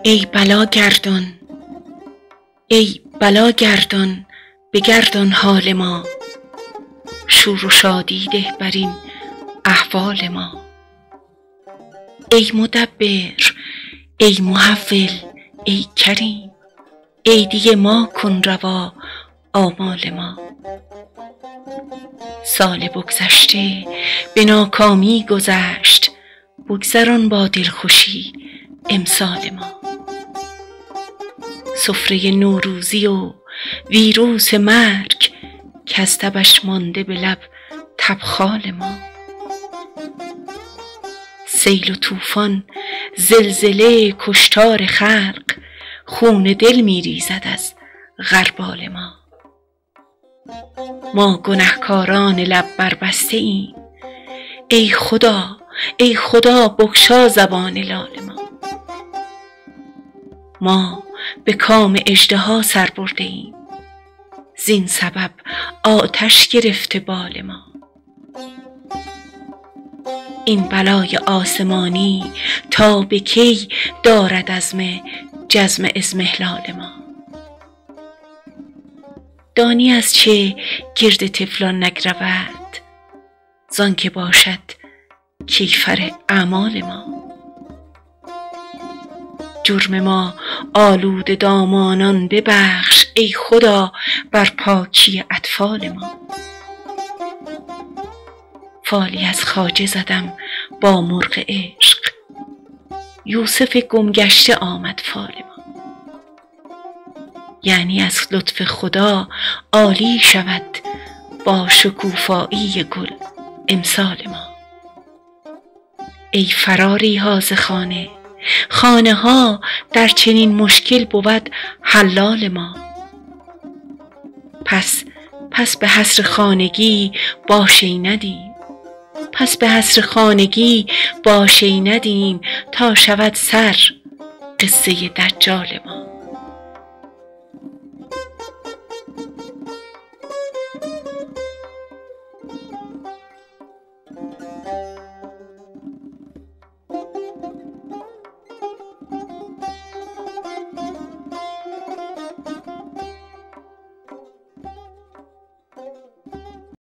ای بلا گردان، ای بلا گردان، بگردان حال ما، شور و شادی ده بر این احوال ما. ای مدبر، ای محول، ای کریم، ای دیگه ما کن روا آمال ما. سال بگذشته به ناکامی گذشت، بگذران با دلخوشی امسال ما. سفره نوروزی و ویروس مرگ، کز تبش مانده به لب تبخال ما. سیل و طوفان، زلزله، کشتار خلق، خون دل می ریزد از غربال ما. ما گنهکاران لب بربسته ایم، ای خدا، ای خدا بگشا زبان لال ما. ما به کام اژدها سر برده ایم، زین سبب آتش گرفته بال ما. این بلای آسمانی تا به کی دارد عزم جزم اضمحلال ما. دانی از چه گرد طفلان نگرود، زان که باشد کیفر اعمال ما. جرم ما آلوده دامانان ببخش، ای خدا بر پاکی اطفال ما. فالی از خواجه زدم با مرغ عشق، یوسف گمگشته آمد فال ما. یعنی از لطف خدا عالی شود با شکوفایی گل امسال ما. ای فراری ها ز خانه، خانه ها در چنین مشکل بود حلال ما. پس به حصر خانگی باشه ندیم، پس به حصر خانگی باشه ندیم، تا شود سر قصه دجال ما.